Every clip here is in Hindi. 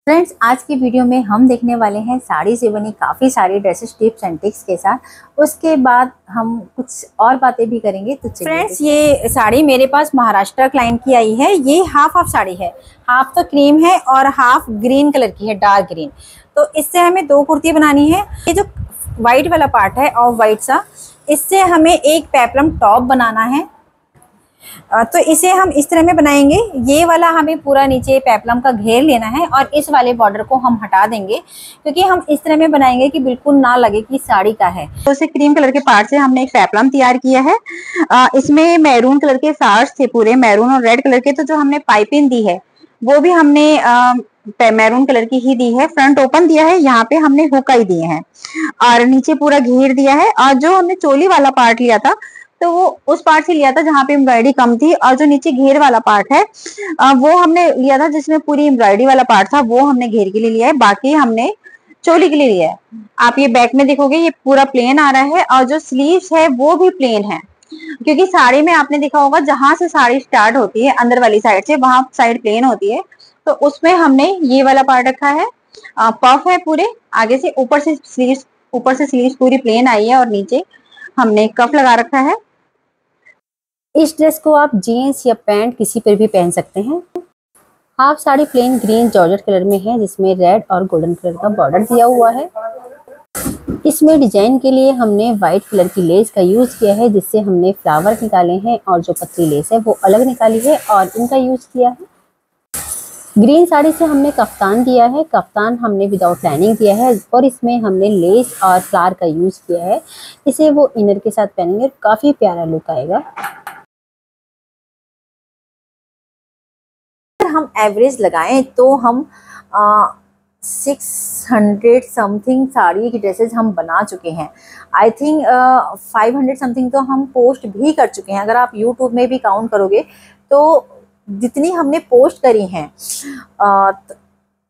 फ्रेंड्स, आज की वीडियो में हम देखने वाले हैं साड़ी से बनी काफ़ी सारी ड्रेसेस टिप्स एंड ट्रिक्स के साथ। उसके बाद हम कुछ और बातें भी करेंगे। तो फ्रेंड्स, ये साड़ी मेरे पास महाराष्ट्र क्लाइंट की आई है। ये हाफ साड़ी है, हाफ तो क्रीम है और हाफ ग्रीन कलर की है, डार्क ग्रीन। तो इससे हमें दो कुर्ती बनानी है। ये जो वाइट वाला पार्ट है ऑफ वाइट सा, इससे हमें एक पेपलम टॉप बनाना है। तो इसे हम इस तरह में बनाएंगे। ये वाला हमें पूरा नीचे पेपलम का घेर लेना है और इस वाले बॉर्डर को हम हटा देंगे, क्योंकि हम इस तरह में बनाएंगे कि बिल्कुल ना लगे कि साड़ी का है। तो इसे क्रीम कलर के पार्ट से हमने एक पेपलम तैयार किया है। इसमें मैरून कलर के सार्स थे, पूरे मैरून और रेड कलर के। तो जो हमने पाइपिंग दी है वो भी हमने मैरून कलर की ही दी है। फ्रंट ओपन दिया है, यहाँ पे हमने हुकाई दिए हैं और नीचे पूरा घेर दिया है। और जो हमने चोली वाला पार्ट लिया था तो वो उस पार्ट से लिया था जहाँ पे एम्ब्रॉयडरी कम थी, और जो नीचे घेर वाला पार्ट है वो हमने लिया था जिसमें पूरी एम्ब्रॉयडरी वाला पार्ट था, वो हमने घेर के लिए लिया है। बाकी हमने चोली के लिए लिया है। आप ये बैक में देखोगे ये पूरा प्लेन आ रहा है, और जो स्लीव्स है वो भी प्लेन है, क्योंकि साड़ी में आपने देखा होगा जहां से साड़ी स्टार्ट होती है अंदर वाली साइड से, वहां साइड प्लेन होती है। तो उसमें हमने ये वाला पार्ट रखा है। पफ है पूरे आगे से, ऊपर से स्लीव्स पूरी प्लेन आई है, और नीचे हमने कफ लगा रखा है। इस ड्रेस को आप जीन्स या पैंट किसी पर भी पहन सकते हैं। Half sari plane green georgette colour में है, जिसमें रेड और गोल्डन कलर का बॉर्डर दिया हुआ है। इसमें डिजाइन के लिए हमने व्हाइट कलर की लेस का यूज किया है, जिससे हमने फ्लावर निकाले हैं, और जो पतली लेस है वो अलग निकाली है और इनका यूज किया है। ग्रीन साड़ी से हमने कफ्तान दिया है। कफ्तान हमने विदाउट लाइनिंग दिया है, और इसमें हमने लेस और फ्लावर का यूज किया है। इसे वो इनर के साथ पहनेंगे, काफी प्यारा लुक आएगा। हम एवरेज लगाएं तो हम 600 समथिंग साड़ी की ड्रेसेस हम बना चुके हैं। आई थिंक 500 समथिंग तो हम पोस्ट भी कर चुके हैं। अगर आप यूट्यूब में भी काउंट करोगे तो जितनी हमने पोस्ट करी हैं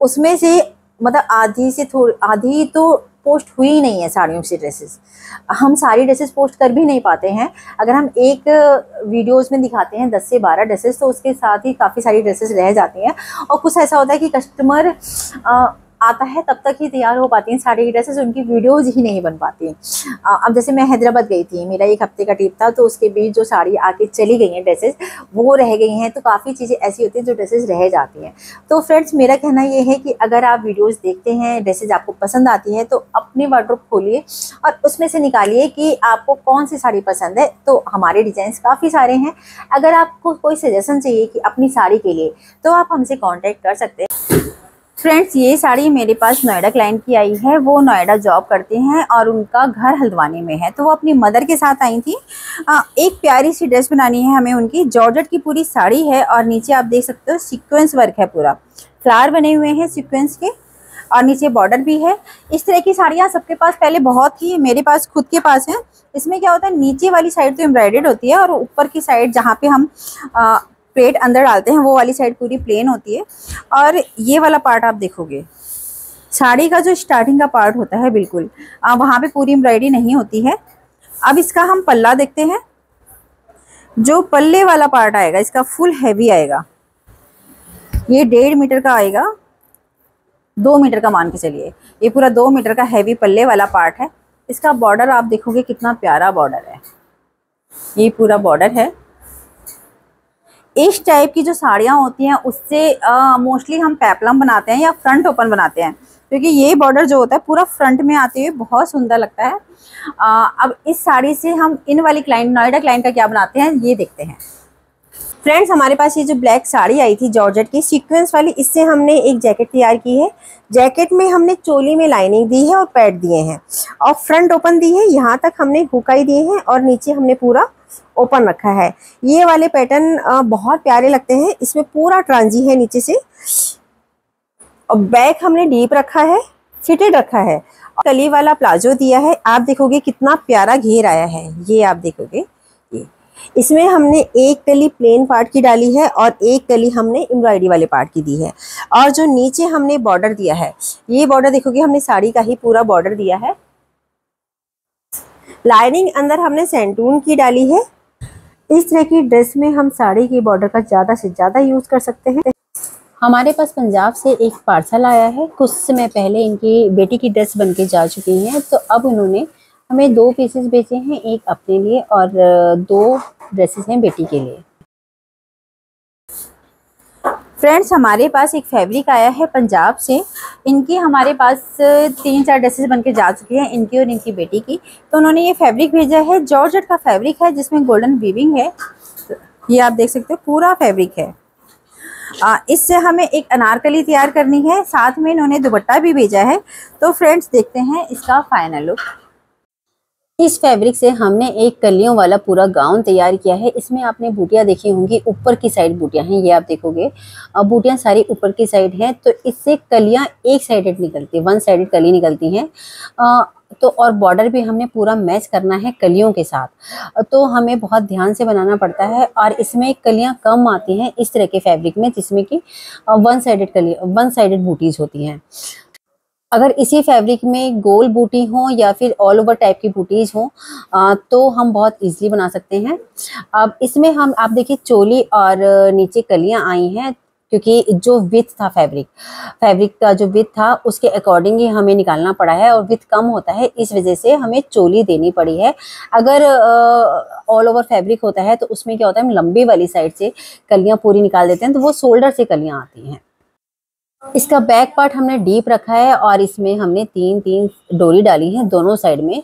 उसमें से मतलब आधी तो पोस्ट हुई नहीं है साड़ियों से ड्रेसेस। हम सारी ड्रेसेस पोस्ट कर भी नहीं पाते हैं। अगर हम एक वीडियोस में दिखाते हैं 10 से 12 ड्रेसेस, तो उसके साथ ही काफ़ी सारी ड्रेसेस रह जाती हैं। और कुछ ऐसा होता है कि कस्टमर आता है तब तक ही तैयार हो पाती हैं साड़ी की ड्रेसेस, उनकी वीडियोज़ ही नहीं बन पाती। अब जैसे मैं हैदराबाद गई थी, मेरा एक हफ्ते का ट्रिप था, तो उसके बीच जो साड़ी आके चली गई हैं ड्रेसेस वो रह गई हैं। तो काफ़ी चीज़ें ऐसी होती हैं जो ड्रेसेस रह जाती हैं। तो फ्रेंड्स, मेरा कहना ये है कि अगर आप वीडियोज़ देखते हैं, ड्रेसेज आपको पसंद आती है, तो अपनी वार्डरोब खोलिए और उसमें से निकालिए कि आपको कौन सी साड़ी पसंद है। तो हमारे डिज़ाइंस काफ़ी सारे हैं। अगर आपको कोई सजेशन चाहिए कि अपनी साड़ी के लिए, तो आप हमसे कॉन्टैक्ट कर सकते हैं। फ्रेंड्स, ये साड़ी मेरे पास नोएडा क्लाइंट की आई है। वो नोएडा जॉब करते हैं और उनका घर हल्द्वानी में है, तो वो अपनी मदर के साथ आई थी। एक प्यारी सी ड्रेस बनानी है हमें उनकी। जॉर्जेट की पूरी साड़ी है और नीचे आप देख सकते हो सीक्वेंस वर्क है, पूरा फ्लावर बने हुए हैं सीक्वेंस के, और नीचे बॉर्डर भी है। इस तरह की साड़ियाँ सबके पास पहले बहुत थी, मेरे पास खुद के पास है। इसमें क्या होता है, नीचे वाली साइड तो एम्ब्रॉयडर्ड होती है और ऊपर की साइड जहाँ पे हम प्लेट अंदर डालते हैं वो वाली साइड पूरी प्लेन होती है। और ये वाला पार्ट आप देखोगे, साड़ी का जो स्टार्टिंग का पार्ट होता है बिल्कुल वहाँ पे पूरी एम्ब्रॉयडरी नहीं होती है। अब इसका हम पल्ला देखते हैं। जो पल्ले वाला पार्ट आएगा इसका फुल हैवी आएगा। ये 1.5 मीटर का आएगा, 2 मीटर का मान के चलिए। ये पूरा 2 मीटर का हैवी पल्ले वाला पार्ट है। इसका बॉर्डर आप देखोगे कितना प्यारा बॉर्डर है। ये पूरा बॉर्डर है। इस टाइप की जो साड़ियाँ होती हैं उससे मोस्टली हम पेपलम बनाते हैं या फ्रंट ओपन बनाते हैं, क्योंकि ये बॉर्डर जो होता है पूरा फ्रंट में आते हुए बहुत सुंदर लगता है। अब इस साड़ी से हम इन वाली क्लाइंट, नोएडा क्लाइंट का क्या बनाते हैं ये देखते हैं। फ्रेंड्स, हमारे पास ये जो ब्लैक साड़ी आई थी जॉर्जेट की सीक्वेंस वाली, इससे हमने एक जैकेट तैयार की है। जैकेट में हमने चोली में लाइनिंग दी है और पैड दिए हैं, और फ्रंट ओपन दी है। यहाँ तक हमने हुकाई दिए हैं और नीचे हमने पूरा ओपन रखा है। ये वाले पैटर्न बहुत प्यारे लगते हैं। इसमें पूरा ट्रांजी है नीचे से, और बैक हमने डीप रखा है, फिटेड रखा है, और कली वाला प्लाजो दिया है। आप देखोगे कितना प्यारा घेर आया है। ये आप देखोगे, ये इसमें हमने एक कली प्लेन पार्ट की डाली है और एक कली हमने एम्ब्रॉयडरी वाले पार्ट की दी है। और जो नीचे हमने बॉर्डर दिया है, ये बॉर्डर देखोगे हमने साड़ी का ही पूरा बॉर्डर दिया है। लाइनिंग अंदर हमने सेंटून की डाली है। इस तरह की ड्रेस में हम साड़ी की बॉर्डर का ज़्यादा से ज़्यादा यूज़ कर सकते हैं। हमारे पास पंजाब से एक पार्सल आया है। कुछ समय पहले इनकी बेटी की ड्रेस बन के जा चुकी हैं, तो अब उन्होंने हमें 2 पीसेस भेजे हैं, एक अपने लिए और 2 ड्रेसेस हैं बेटी के लिए। फ्रेंड्स, हमारे पास एक फैब्रिक आया है पंजाब से। इनकी हमारे पास 3-4 ड्रेसेस बन के जा चुकी हैं, इनकी और इनकी बेटी की। तो उन्होंने ये फैब्रिक भेजा है, जॉर्जेट का फैब्रिक है जिसमें गोल्डन वीविंग है। ये आप देख सकते हो, पूरा फैब्रिक है। इससे हमें एक अनारकली तैयार करनी है, साथ में इन्होंने दुपट्टा भी भेजा है। तो फ्रेंड्स, देखते हैं इसका फाइनल लुक। इस फैब्रिक से हमने एक कलियों वाला पूरा गाउन तैयार किया है। इसमें आपने बूटियां देखी होंगी, ऊपर की साइड बूटियां हैं, ये आप देखोगे। बूटियां सारी ऊपर की साइड हैं, तो इससे कलियां एक साइडेड निकलती, वन साइडेड कली निकलती हैं। तो और बॉर्डर भी हमने पूरा मैच करना है कलियों के साथ, तो हमें बहुत ध्यान से बनाना पड़ता है। और इसमें कलियां कम आती हैं इस तरह के फैब्रिक में, जिसमें कि वन साइडेड बूटीज होती हैं। अगर इसी फैब्रिक में गोल बूटी हो या फिर ऑल ओवर टाइप की बूटीज हो, तो हम बहुत इजीली बना सकते हैं। अब इसमें हम आप देखिए चोली और नीचे कलियां आई हैं, क्योंकि जो विथ था फैब्रिक का जो विथ था उसके अकॉर्डिंग ही हमें निकालना पड़ा है, और विथ कम होता है, इस वजह से हमें चोली देनी पड़ी है। अगर ऑल ओवर फैब्रिक होता है तो उसमें क्या होता है, हम लंबी वाली साइड से कलियां पूरी निकाल देते हैं, तो वो शोल्डर से कलियां आती हैं। इसका बैक पार्ट हमने डीप रखा है और इसमें हमने 3-3 डोरी डाली है दोनों साइड में।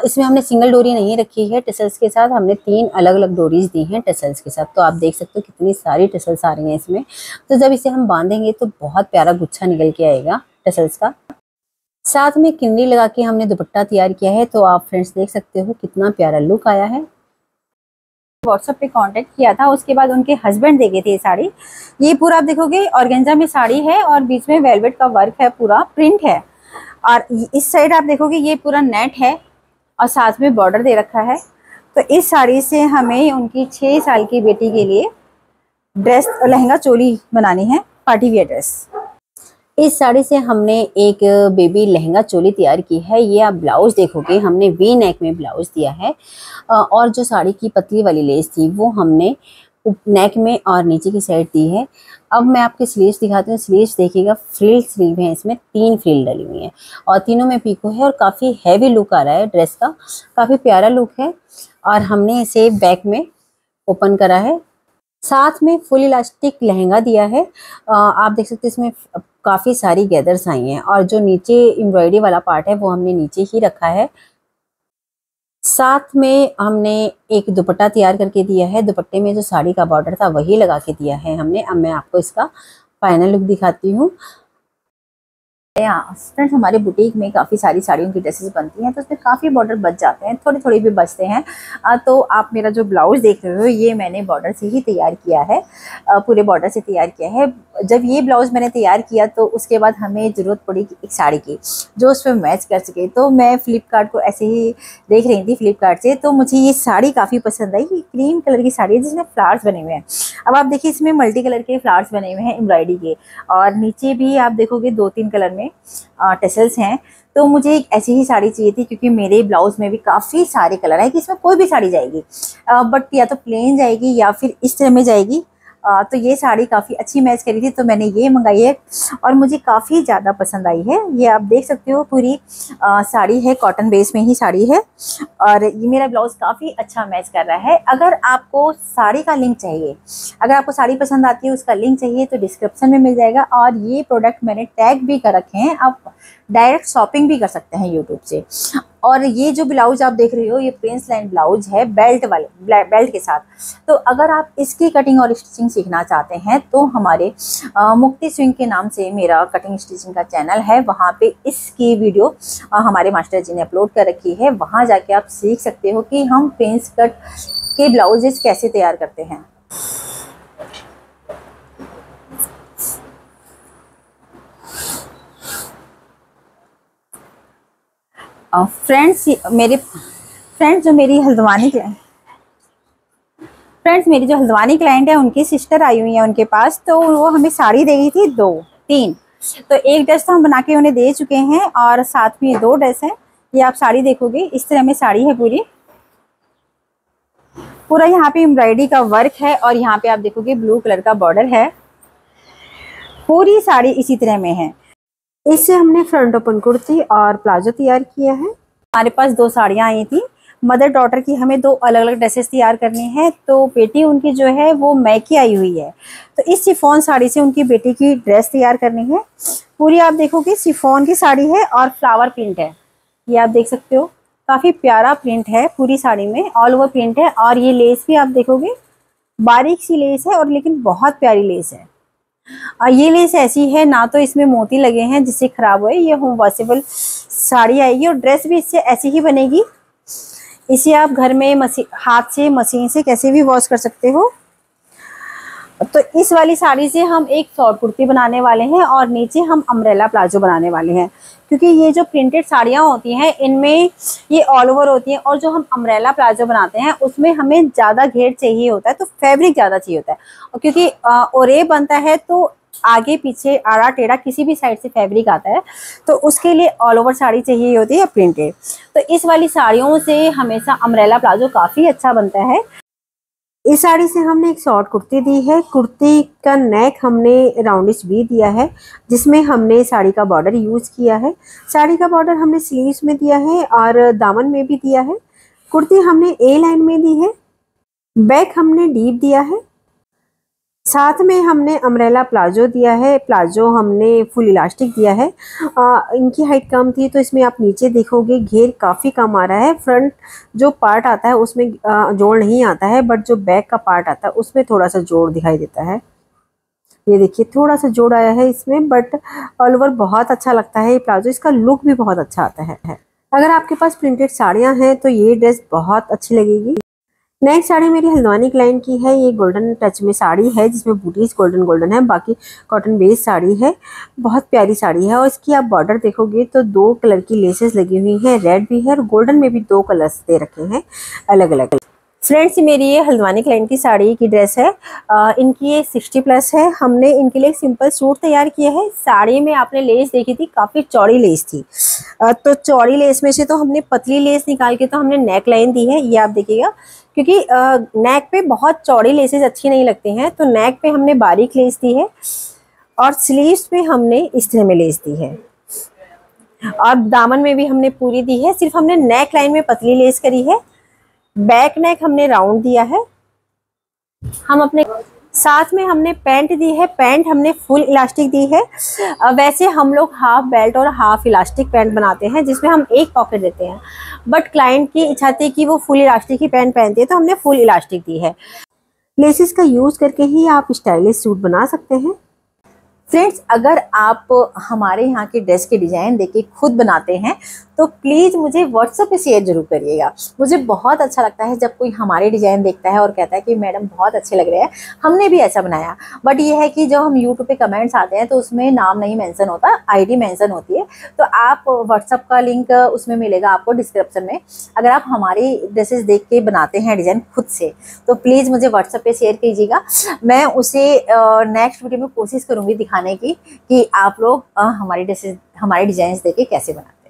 इसमें हमने सिंगल डोरी नहीं रखी है, टसल्स के साथ हमने 3 अलग अलग डोरीज दी हैं टसल्स के साथ। तो आप देख सकते हो कितनी सारी टसल्स आ रही हैं इसमें। तो जब इसे हम बांधेंगे तो बहुत प्यारा गुच्छा निकल के आएगा टसल्स का। साथ में किन्नी लगा के हमने दुपट्टा तैयार किया है, तो आप फ्रेंड्स देख सकते हो कितना प्यारा लुक आया है। व्हाट्सएप पे कांटेक्ट किया था, उसके बाद उनके हस्बैंड दे गए थे ये साड़ी। ये पूरा आप देखोगे ऑर्गेन्जा में साड़ी है और बीच में वेलवेट का वर्क है, पूरा प्रिंट है। और इस साइड आप देखोगे ये पूरा नेट है और साथ में बॉर्डर दे रखा है। तो इस साड़ी से हमें उनकी 6 साल की बेटी के लिए ड्रेस, लहंगा चोली बनानी है, पार्टी वियर ड्रेस। इस साड़ी से हमने एक बेबी लहंगा चोली तैयार की है। ये आप ब्लाउज देखोगे, हमने वी नेक में ब्लाउज दिया है, और जो साड़ी की पतली वाली लेस थी वो हमने नेक में और नीचे की साइड दी है। अब मैं आपके स्लीव्स दिखाती हूँ। स्लीव्स देखिएगा, फ्रिल स्लीव है, इसमें 3 फ्रिल डली हुई हैं और तीनों में पीको है, और काफ़ी हैवी लुक आ रहा है ड्रेस का, काफ़ी प्यारा लुक है। और हमने इसे बैक में ओपन करा है, साथ में फुल इलास्टिक लहंगा दिया है। आप देख सकते हैं इसमें काफ़ी सारी गैदर्स आई हैं, और जो नीचे एम्ब्रॉयडरी वाला पार्ट है वो हमने नीचे ही रखा है। साथ में हमने एक दुपट्टा तैयार करके दिया है, दुपट्टे में जो साड़ी का बॉर्डर था वही लगा के दिया है हमने। अब मैं आपको इसका फाइनल लुक दिखाती हूँ। फ्रेंड्स, हमारे बुटीक में काफ़ी सारी साड़ियों की ड्रेसेस बनती हैं, तो उसमें काफ़ी बॉर्डर बच जाते हैं, थोड़े थोड़े भी बचते हैं। तो आप मेरा जो ब्लाउज़ देख रहे हो ये मैंने बॉर्डर से ही तैयार किया है, पूरे बॉर्डर से तैयार किया है। जब ये ब्लाउज़ मैंने तैयार किया तो उसके बाद हमें ज़रूरत पड़ी एक साड़ी की जो उस पर मैच कर सके। तो मैं फ़्लिपकार्ट को ऐसे ही देख रही थी फ्लिपकार्ट से, तो मुझे ये साड़ी काफ़ी पसंद आई। क्रीम कलर की साड़ी है जिसमें फ्लावर्स बने हुए हैं। अब आप देखिए इसमें मल्टी कलर के फ्लावर्स बने हुए हैं एम्ब्रॉयडरी के, और नीचे भी आप देखोगे 2-3 कलर में टसल्स हैं। तो मुझे एक ऐसी ही साड़ी चाहिए थी, क्योंकि मेरे ब्लाउज में भी काफ़ी सारे कलर है कि इसमें कोई भी साड़ी जाएगी, बट या तो प्लेन जाएगी या फिर इस तरह में जाएगी। तो ये साड़ी काफ़ी अच्छी मैच करी थी, तो मैंने ये मंगाई है और मुझे काफ़ी ज़्यादा पसंद आई है। ये आप देख सकते हो पूरी साड़ी है, कॉटन बेस में ही साड़ी है, और ये मेरा ब्लाउज़ काफ़ी अच्छा मैच कर रहा है। अगर आपको साड़ी का लिंक चाहिए, अगर आपको साड़ी पसंद आती है उसका लिंक चाहिए तो डिस्क्रिप्शन में मिल जाएगा। और ये प्रोडक्ट मैंने टैग भी कर रखे हैं, आप डायरेक्ट शॉपिंग भी कर सकते हैं यूट्यूब से। और ये जो ब्लाउज आप देख रहे हो ये प्रिंस लाइन ब्लाउज है, बेल्ट के साथ। तो अगर आप इसकी कटिंग और स्टिचिंग सीखना चाहते हैं तो हमारे मुक्ति स्विंग के नाम से मेरा कटिंग स्टिचिंग का चैनल है, वहाँ पे इसकी वीडियो हमारे मास्टर जी ने अपलोड कर रखी है। वहाँ जाके आप सीख सकते हो कि हम प्रिंस कट के ब्लाउजेस कैसे तैयार करते हैं। फ्रेंड्स, मेरी जो हल्द्वानी क्लाइंट है उनकी सिस्टर आई हुई है उनके पास, तो वो हमें साड़ी दे गई थी 2-3। तो एक ड्रेस तो हम बना के उन्हें दे चुके हैं और साथ में 2 ड्रेस हैं। ये आप साड़ी देखोगे इस तरह में साड़ी है पूरा यहाँ पे एम्ब्रॉयडरी का वर्क है, और यहाँ पे आप देखोगे ब्लू कलर का बॉर्डर है। पूरी साड़ी इसी तरह में है। इससे हमने फ्रंट ओपन कुर्ती और प्लाजो तैयार किया है। हमारे पास 2 साड़ियाँ आई थी। मदर डॉटर की हमें 2 अलग अलग ड्रेसेस तैयार करनी है, तो बेटी उनकी जो है वो मैके आई हुई है, तो इस शिफॉन साड़ी से उनकी बेटी की ड्रेस तैयार करनी है। पूरी आप देखोगे शिफॉन की साड़ी है और फ्लावर प्रिंट है, ये आप देख सकते हो, काफ़ी प्यारा प्रिंट है, पूरी साड़ी में ऑल ओवर प्रिंट है। और ये लेस भी आप देखोगे बारीक सी लेस है और लेकिन बहुत प्यारी लेस है। और ये लेस ऐसी है ना तो इसमें मोती लगे हैं जिससे खराब हुए, ये होम वॉशेबल साड़ी आएगी और ड्रेस भी इससे ऐसी ही बनेगी। इसे आप घर में हाथ से मशीन से कैसे भी वॉश कर सकते हो। तो इस वाली साड़ी से हम एक शॉर्ट कुर्ती बनाने वाले हैं और नीचे हम अम्ब्रेला प्लाजो बनाने वाले हैं, क्योंकि ये जो प्रिंटेड साड़ियाँ होती हैं इनमें ये ऑल ओवर होती हैं और जो हम अम्ब्रेला प्लाजो बनाते हैं उसमें हमें ज़्यादा घेर चाहिए होता है, तो फैब्रिक ज़्यादा चाहिए होता है। और क्योंकि ओरे बनता है तो आगे पीछे आड़ा टेढ़ा किसी भी साइड से फैब्रिक आता है, तो उसके लिए ऑल ओवर साड़ी चाहिए होती है प्रिंटेड। तो इस वाली साड़ियों से हमेशा अम्ब्रेला प्लाजो काफ़ी अच्छा बनता है। इस साड़ी से हमने एक शॉर्ट कुर्ती दी है। कुर्ती का नेक हमने राउंडिश भी दिया है, जिसमें हमने साड़ी का बॉर्डर यूज़ किया है। साड़ी का बॉर्डर हमने स्लीव्स में दिया है और दामन में भी दिया है। कुर्ती हमने ए लाइन में दी है, बैक हमने डीप दिया है। साथ में हमने अम्ब्रेला प्लाजो दिया है, प्लाजो हमने फुल इलास्टिक दिया है। इनकी हाइट कम थी तो इसमें आप नीचे देखोगे घेर काफ़ी कम आ रहा है। फ्रंट जो पार्ट आता है उसमें जोड़ नहीं आता है, बट जो बैक का पार्ट आता है उसमें थोड़ा सा जोड़ दिखाई देता है। ये देखिए थोड़ा सा जोड़ आया है इसमें, बट ऑल ओवर बहुत अच्छा लगता है ये प्लाजो, इसका लुक भी बहुत अच्छा आता है। अगर आपके पास प्रिंटेड साड़ियाँ हैं तो ये ड्रेस बहुत अच्छी लगेगी। नेक्स्ट साड़ी मेरी हल्द्वानी क्लाइंट की है। ये गोल्डन टच में साड़ी है जिसमें बूटीज गोल्डन गोल्डन है, बाकी कॉटन बेस्ड साड़ी है। बहुत प्यारी साड़ी है और इसकी आप बॉर्डर देखोगे तो 2 कलर की लेसेस लगी हुई हैं, रेड भी है और गोल्डन में भी 2 कलर्स दे रखे हैं अलग अलग। फ्रेंड्स मेरी ये हल्द्वानी क्लाइंट की साड़ी की ड्रेस है। इनकी ये 60+ है। हमने इनके लिए एक सिंपल सूट तैयार किया है। साड़ी में आपने लेस देखी थी, काफ़ी चौड़ी लेस थी, तो चौड़ी लेस में से तो हमने पतली लेस निकाल के तो हमने नेक लाइन दी है, ये आप देखिएगा, क्योंकि नेक पे बहुत चौड़ी लेसेस अच्छी नहीं लगती हैं, तो नेक पे हमने बारीक लेस दी है और स्लीव्स पे हमने इस तरह में लेस दी है और दामन में भी हमने पूरी दी है। सिर्फ हमने नेक लाइन में पतली लेस करी है, बैक नेक हमने राउंड दिया है। हम अपने साथ में हमने पैंट दी है, पैंट हमने फुल इलास्टिक दी है। वैसे हम लोग हाफ बेल्ट और हाफ इलास्टिक पैंट बनाते हैं जिसमें हम एक पॉकेट देते हैं, बट क्लाइंट की इच्छा थी कि वो फुल इलास्टिक ही पैंट पहनते हैं तो हमने फुल इलास्टिक दी है। लेसिस का यूज़ करके ही आप स्टाइलिश सूट बना सकते हैं। फ्रेंड्स अगर आप हमारे यहाँ के ड्रेस के डिज़ाइन देख के खुद बनाते हैं तो प्लीज़ मुझे व्हाट्सएप पे शेयर जरूर करिएगा। मुझे बहुत अच्छा लगता है जब कोई हमारे डिज़ाइन देखता है और कहता है कि मैडम बहुत अच्छे लग रहे हैं, हमने भी ऐसा बनाया। बट ये है कि जब हम यूट्यूब पे कमेंट्स आते हैं तो उसमें नाम नहीं मेंशन होता, आईडी मेंशन होती है। तो आप व्हाट्सएप का लिंक उसमें मिलेगा आपको डिस्क्रिप्शन में। अगर आप हमारी ड्रेसेस देख के बनाते हैं डिज़ाइन खुद से तो प्लीज़ मुझे व्हाट्सएप पर शेयर कीजिएगा। मैं उसे नेक्स्ट वीडियो में कोशिश करूँगी दिखाने की कि आप लोग हमारी ड्रेसेस हमारे डिज़ाइन देख के कैसे बनाते हैं।